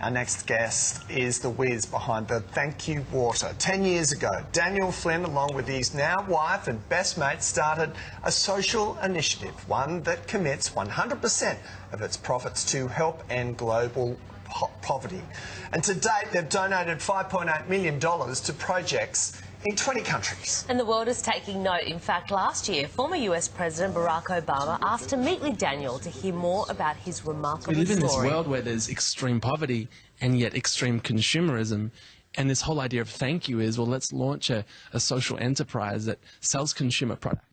Our next guest is the whiz behind the Thankyou water. 10 years ago, Daniel Flynn, along with his now wife and best mate, started a social initiative, one that commits 100% of its profits to help end global poverty. And to date, they've donated $5.8 million to projects in 20 countries. And the world is taking note. In fact, last year, former US President Barack Obama asked to meet with Daniel to hear more about his remarkable story. We live in this world where there's extreme poverty and yet extreme consumerism. And this whole idea of Thankyou is, well, let's launch a social enterprise that sells consumer product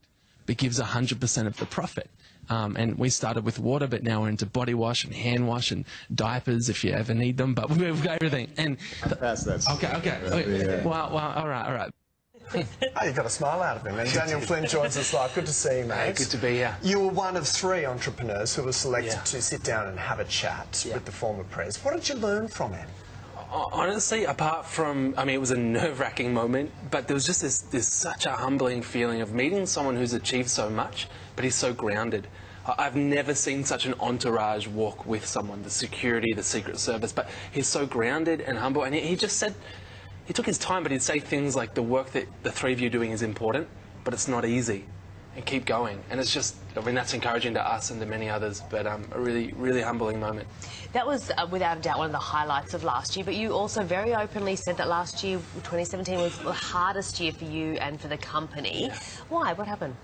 but gives 100% of the profit. And we started with water, but now we're into body wash and hand wash and diapers if you ever need them. But we've got everything. And okay. Yeah. Wow. All right. Oh, you've got a smile out of him. And Daniel Flynn joins us live. Good to see you, mate. Hey, good to be here. You were one of 3 entrepreneurs who were selected to sit down and have a chat with the former Pres. What did you learn from him? Honestly, apart from, I mean, it was a nerve-wracking moment, but there was just this such a humbling feeling of meeting someone who's achieved so much, but he's so grounded. I've never seen such an entourage walk with someone, the security, the Secret Service, but he's so grounded and humble, and he just said, he took his time, but he'd say things like, the work that the 3 of you are doing is important, but it's not easy, and keep going. And it's just, I mean, that's encouraging to us and to many others, but a really, really humbling moment. That was, without a doubt, one of the highlights of last year, but you also very openly said that last year, 2017, was the hardest year for you and for the company. Yeah. Why? What happened?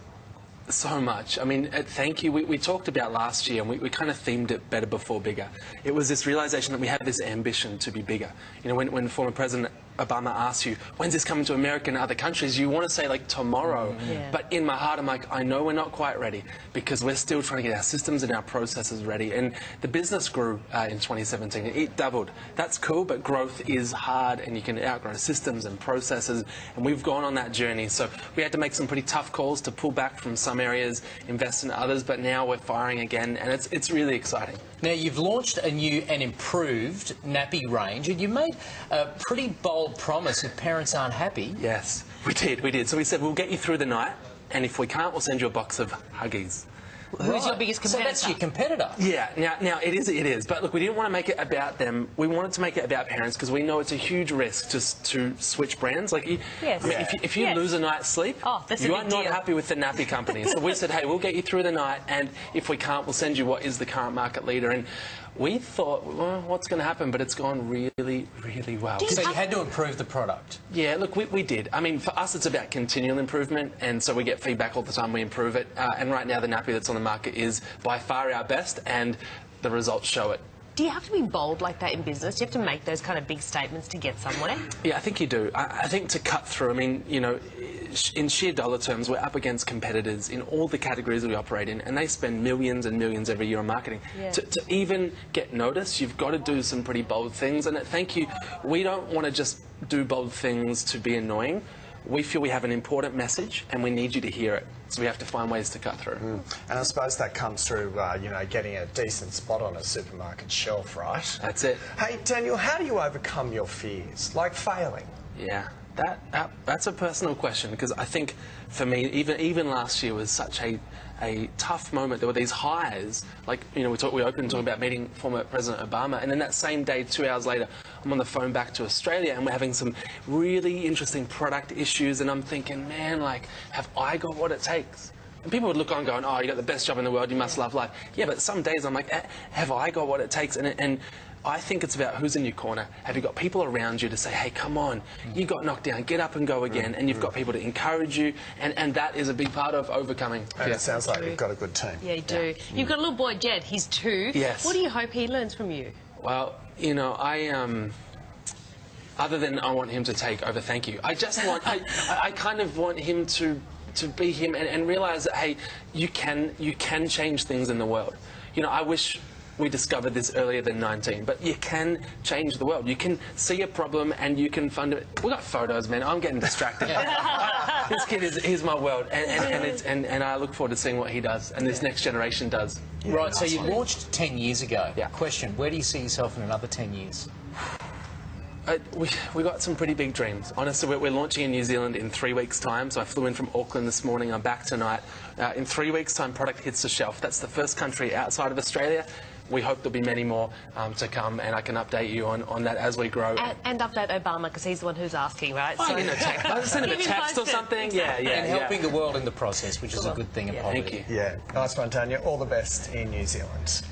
So much. I mean, at Thankyou, we talked about last year, and we kind of themed it better before bigger. It was this realization that we have this ambition to be bigger. You know, when former President Obama asks you, when's this coming to America and other countries, you want to say, like, tomorrow. Yeah. But in my heart, I'm like, I know we're not quite ready, because we're still trying to get our systems and our processes ready. And the business grew in 2017. It doubled. That's cool, but growth is hard, and you can outgrow systems and processes. And we've gone on that journey. So we had to make some pretty tough calls to pull back from some areas, invest in others, but now we're firing again, and it's really exciting. Now, you've launched a new and improved nappy range, and you made a pretty bold promise if parents aren't happy. Yes, we did. So we said, we'll get you through the night, and if we can't, we'll send you a box of Huggies. Who's your biggest competitor? So that's your competitor. Yeah, now it is. But look, we didn't want to make it about them. We wanted to make it about parents, because we know it's a huge risk to switch brands. Like, if you lose a night's sleep, you are not happy with the nappy company. So we said, hey, we'll get you through the night, and if we can't, we'll send you what is the current market leader. And we thought, well, what's going to happen? But it's gone really, really well. So you had to improve the product. Yeah, look, we did. I mean, for us, it's about continual improvement, and so we get feedback all the time. We improve it, and right now the nappy that's on the market is by far our best, and the results show it. Do you have to be bold like that in business? Do you have to make those kind of big statements to get somewhere? Yeah, I think you do. I think to cut through, I mean, you know, in sheer dollar terms, we're up against competitors in all the categories that we operate in, and they spend millions and millions every year on marketing. Yeah. To even get noticed, you've got to do some pretty bold things. And at Thankyou, we don't want to just do bold things to be annoying. We feel we have an important message, and we need you to hear it. So we have to find ways to cut through. And I suppose that comes through, you know, getting a decent spot on a supermarket shelf, right? That's it. Hey, Daniel, how do you overcome your fears, like failing? Yeah, that's a personal question, because I think for me, even last year was such a tough moment. There were these highs, like, you know, we opened talking about meeting former President Obama, and then that same day, 2 hours later, I'm on the phone back to Australia, and we're having some really interesting product issues, and I'm thinking, man, like, have I got what it takes? And people would look on going, oh, you got the best job in the world, you must love life. Yeah, but some days I'm like, have I got what it takes? And I think it's about who's in your corner. Have you got people around you to say, hey, come on, you got knocked down, get up and go again, and you've got people to encourage you, and that is a big part of overcoming. And it sounds like you've got a good team. Yeah, you do. Yeah. You've got a little boy, Jed, he's 2. Yes. What do you hope he learns from you? Well, you know, other than I want him to take over Thankyou, I just want, I kind of want him to be him and realise that, hey, you can change things in the world. You know, I wish we discovered this earlier than 19, but you can change the world. You can see a problem and you can fund it. We got photos, man. I'm getting distracted. This kid is my world, and I look forward to seeing what he does and this next generation does. Yeah, right, so you launched 10 years ago. Yeah. Question, where do you see yourself in another 10 years? We got some pretty big dreams. Honestly, we're launching in New Zealand in 3 weeks' time. So I flew in from Auckland this morning. I'm back tonight. In 3 weeks' time, product hits the shelf. That's the first country outside of Australia. we hope there'll be many more to come, and I can update you on that as we grow. And update Obama, because he's the one who's asking, right? I'll send him a Keep him text or posted. something. Exactly. Yeah. And helping the world in the process, which is a good thing in Yeah. poverty. Thank you. Yeah, nice one, Tanya. All the best in New Zealand.